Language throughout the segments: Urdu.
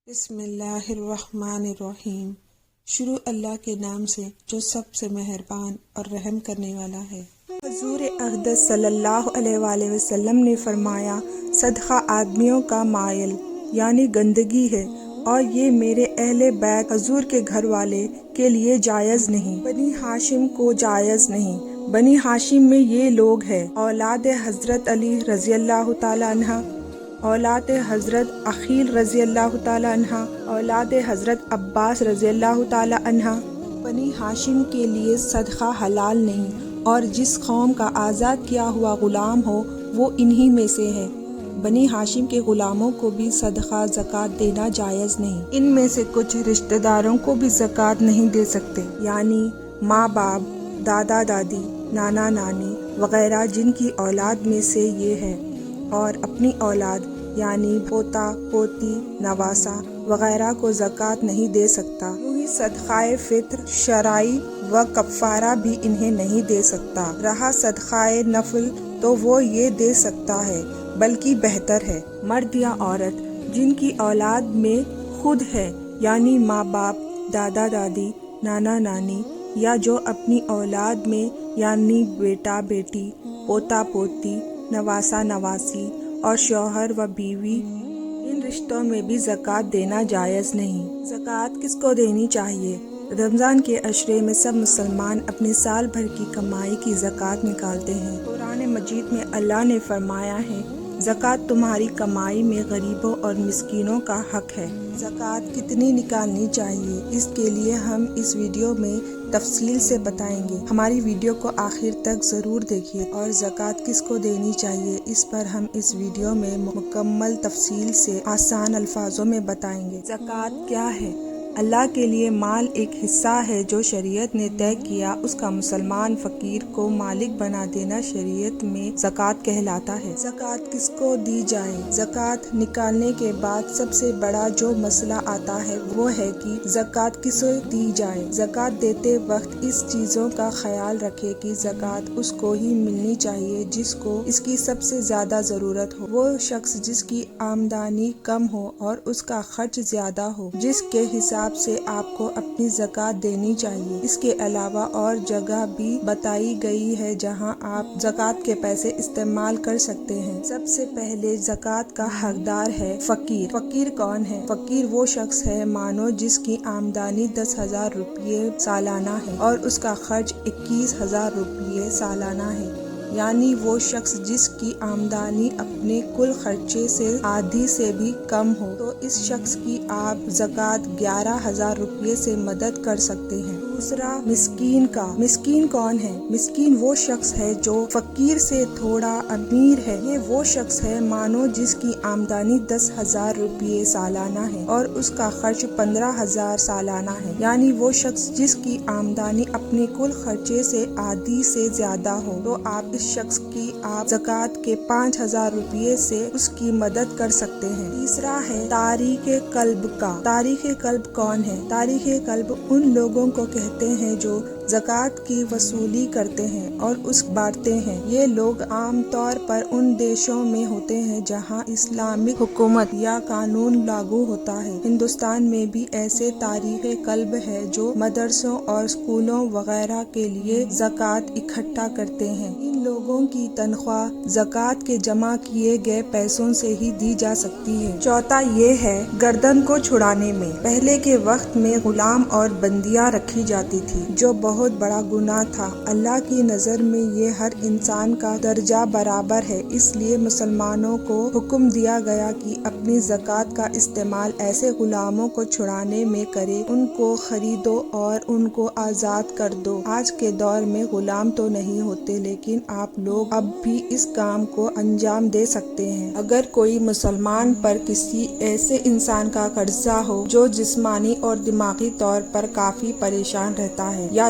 بسم اللہ الرحمن الرحیم۔ شروع اللہ کے نام سے جو سب سے مہربان اور رحم کرنے والا ہے۔ حضور اقدس صلی اللہ علیہ وآلہ وسلم نے فرمایا، صدقہ آدمیوں کا مائل یعنی گندگی ہے، اور یہ میرے اہل بیت حضور کے گھر والے کے لیے جائز نہیں، بنی ہاشم کو جائز نہیں۔ بنی ہاشم میں یہ لوگ ہیں: اولاد حضرت علی رضی اللہ تعالی عنہ، اولاد حضرت عقیل رضی اللہ تعالی عنہ، اولاد حضرت عباس رضی اللہ تعالی عنہ۔ بنی ہاشم کے لیے صدقہ حلال نہیں، اور جس قوم کا آزاد کیا ہوا غلام ہو وہ انہی میں سے ہے۔ بنی ہاشم کے غلاموں کو بھی صدقہ زکوٰۃ دینا جائز نہیں۔ ان میں سے کچھ رشتہ داروں کو بھی زکوٰۃ نہیں دے سکتے، یعنی ماں باپ، دادا دادی، نانا نانی وغیرہ جن کی اولاد میں سے یہ ہے، اور اپنی اولاد یعنی پوتا پوتی نواسا وغیرہ کو زکوٰۃ نہیں دے سکتا۔ یوں ہی صدقہ فطر شرعی و کفارہ بھی انہیں نہیں دے سکتا۔ رہا صدقہ نفل تو وہ یہ دے سکتا ہے، بلکہ بہتر ہے۔ مرد یا عورت جن کی اولاد میں خود ہے، یعنی ماں باپ، دادا دادی، نانا نانی، یا جو اپنی اولاد میں یعنی بیٹا بیٹی، پوتا پوتی، نواسا نواسی اور شوہر و بیوی، ان رشتوں میں بھی زکوٰۃ دینا جائز نہیں۔ زکوٰۃ کس کو دینی چاہیے؟ رمضان کے عشرے میں سب مسلمان اپنے سال بھر کی کمائی کی زکوٰۃ نکالتے ہیں۔ قرآن مجید میں اللہ نے فرمایا ہے، زکوٰۃ تمہاری کمائی میں غریبوں اور مسکینوں کا حق ہے۔ زکوٰۃ کتنی نکالنی چاہیے، اس کے لیے ہم اس ویڈیو میں تفصیل سے بتائیں گے۔ ہماری ویڈیو کو آخر تک ضرور دیکھیے، اور زکوٰۃ کس کو دینی چاہیے اس پر ہم اس ویڈیو میں مکمل تفصیل سے آسان الفاظوں میں بتائیں گے۔ زکوٰۃ کیا ہے؟ اللہ کے لیے مال ایک حصہ ہے جو شریعت نے طے کیا، اس کا مسلمان فقیر کو مالک بنا دینا شریعت میں زکوٰۃ کہلاتا ہے۔ زکوٰۃ کس کو دی جائے؟ زکوٰۃ نکالنے کے بعد سب سے بڑا جو مسئلہ آتا ہے وہ ہے کہ زکوٰۃ کسے دی جائے۔ زکوٰۃ دیتے وقت اس چیزوں کا خیال رکھے کہ زکوٰۃ اس کو ہی ملنی چاہیے جس کو اس کی سب سے زیادہ ضرورت ہو، وہ شخص جس کی آمدنی کم ہو اور اس کا خرچ زیادہ ہو، جس کے حساب سے آپ کو اپنی زکوٰۃ دینی چاہیے۔ اس کے علاوہ اور جگہ بھی بتائی گئی ہے جہاں آپ زکوٰۃ کے پیسے استعمال کر سکتے ہیں۔ سب سے پہلے زکوٰۃ کا حقدار ہے فقیر۔ فقیر کون ہے؟ فقیر وہ شخص ہے مانو جس کی آمدنی 10,000 روپے سالانہ ہے اور اس کا خرچ 21,000 روپے سالانہ ہے، یعنی وہ شخص جس کی آمدنی اپنے کل خرچے سے آدھی سے بھی کم ہو، تو اس شخص کی آپ زکوٰۃ 11,000 روپے سے مدد کر سکتے ہیں۔ دوسرا مسکین کا۔ مسکین کون ہے؟ مسکین وہ شخص ہے جو فقیر سے تھوڑا امیر ہے۔ یہ وہ شخص ہے مانو جس کی آمدنی 10,000 روپے سالانہ ہے اور اس کا خرچ 15,000 سالانہ ہے، یعنی وہ شخص جس کی آمدنی اپنے کل خرچے سے آدھی سے زیادہ ہو، تو آپ اس شخص کی آپ زکوٰۃ کے 5,000 روپے سے اس کی مدد کر سکتے ہیں۔ تیسرا ہے تاریخ قلب کا۔ تاریخ قلب کون ہے؟ تاریخ قلب ان لوگوں کو کہتے ہیں جو زکوٰۃ کی وصولی کرتے ہیں اور اس بانٹتے ہیں۔ یہ لوگ عام طور پر ان دیشوں میں ہوتے ہیں جہاں اسلامک حکومت یا قانون لاگو ہوتا ہے۔ ہندوستان میں بھی ایسے تاریخ قلب ہے جو مدرسوں اور اسکولوں وغیرہ کے لیے زکوٰۃ اکٹھا کرتے ہیں۔ ان لوگوں کی تنخواہ زکوٰۃ کے جمع کیے گئے پیسوں سے ہی دی جا سکتی ہے۔ چوتھا یہ ہے گردن کو چھڑانے میں۔ پہلے کے وقت میں غلام اور بندیاں رکھی جاتی تھی جو بہت بڑا گناہ تھا۔ اللہ کی نظر میں یہ ہر انسان کا درجہ برابر ہے، اس لیے مسلمانوں کو حکم دیا گیا کہ اپنی زکوٰۃ کا استعمال ایسے غلاموں کو چھڑانے میں کرے، ان کو خریدو اور ان کو آزاد کر دو۔ آج کے دور میں غلام تو نہیں ہوتے، لیکن آپ لوگ اب بھی اس کام کو انجام دے سکتے ہیں۔ اگر کوئی مسلمان پر کسی ایسے انسان کا قرضہ ہو جو جسمانی اور دماغی طور پر کافی پریشان رہتا ہے، یا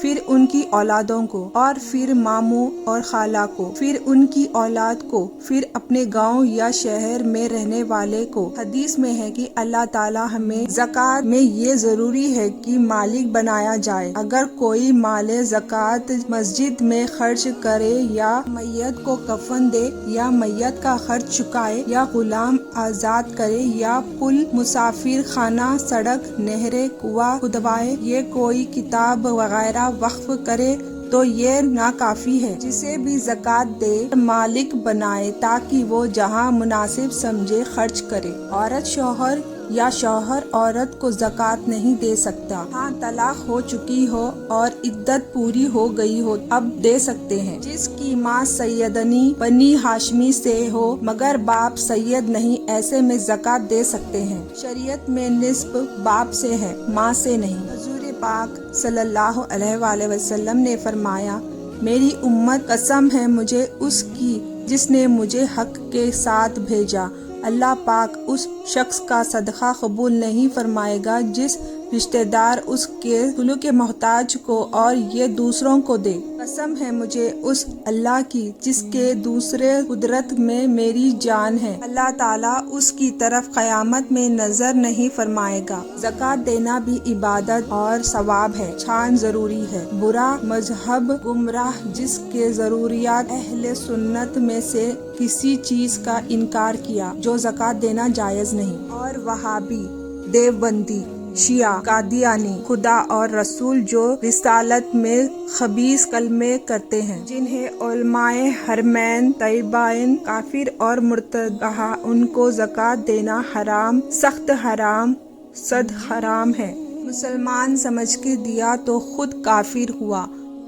پھر ان کی اولادوں کو، اور پھر ماموں اور خالہ کو، پھر ان کی اولاد کو، پھر اپنے گاؤں یا شہر میں رہنے والے کو۔ حدیث میں ہے کہ اللہ تعالی ہمیں زکوٰۃ میں یہ ضروری ہے کہ مالک بنایا جائے۔ اگر کوئی مال زکوٰۃ مسجد میں خرچ کرے یا میت کو کفن دے یا میت کا خرچ چکائے یا غلام آزاد کرے یا پل، مسافر خانہ، سڑک، نہریں، کنواں کھدوائے، یہ کوئی کتاب وغیرہ وقف کرے تو یہ ناکافی ہے۔ جسے بھی زکوٰۃ دے مالک بنائے تاکہ وہ جہاں مناسب سمجھے خرچ کرے۔ عورت شوہر یا شوہر عورت کو زکوٰۃ نہیں دے سکتا۔ ہاں طلاق ہو چکی ہو اور عدت پوری ہو گئی ہو اب دے سکتے ہیں۔ جس کی ماں سیدنی بنی ہاشمی سے ہو مگر باپ سید نہیں، ایسے میں زکوٰۃ دے سکتے ہیں۔ شریعت میں نصف باپ سے ہے، ماں سے نہیں۔ حضور پاک صلی اللہ علیہ وآلہ وسلم نے فرمایا، میری امت قسم ہے مجھے اس کی جس نے مجھے حق کے ساتھ بھیجا، اللہ پاک اس شخص کا صدقہ قبول نہیں فرمائے گا جس رشتہ دار اس کے سلوک محتاج کو اور یہ دوسروں کو دے۔ قسم ہے مجھے اس اللہ کی جس کے دوسرے قدرت میں میری جان ہے، اللہ تعالیٰ اس کی طرف قیامت میں نظر نہیں فرمائے گا۔ زکوٰۃ دینا بھی عبادت اور ثواب ہے، چھان ضروری ہے۔ برا مذہب گمراہ جس کے ضروریات اہل سنت میں سے کسی چیز کا انکار کیا جو زکوٰۃ دینا جائز نہیں، اور وہابی، دیوبندی، شیعہ، قادیانی، خدا اور رسول جو رسالت میں خبیث کلمے کرتے ہیں، جنہیں علماء حرمین طیبین کافر اور مرتد کہا، ان کو زکوٰۃ دینا حرام، سخت حرام، صد حرام ہے۔ مسلمان سمجھ کے دیا تو خود کافر ہوا،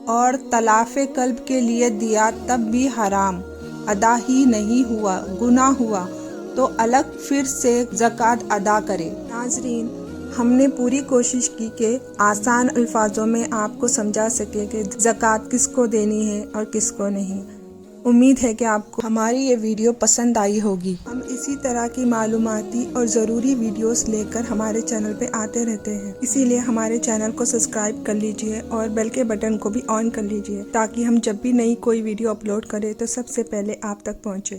اور تلاف قلب کے لیے دیا تب بھی حرام، ادا ہی نہیں ہوا، گناہ ہوا تو الگ پھر سے زکوٰۃ ادا کرے۔ ناظرین، ہم نے پوری کوشش کی کہ آسان الفاظوں میں آپ کو سمجھا سکے کہ زکوٰۃ کس کو دینی ہے اور کس کو نہیں۔ امید ہے کہ آپ کو ہماری یہ ویڈیو پسند آئی ہوگی۔ ہم اسی طرح کی معلوماتی اور ضروری ویڈیوز لے کر ہمارے چینل پہ آتے رہتے ہیں، اسی لیے ہمارے چینل کو سبسکرائب کر لیجئے اور بیل کے بٹن کو بھی آن کر لیجئے تاکہ ہم جب بھی نئی کوئی ویڈیو اپلوڈ کریں تو سب سے پہلے آپ تک پہنچے۔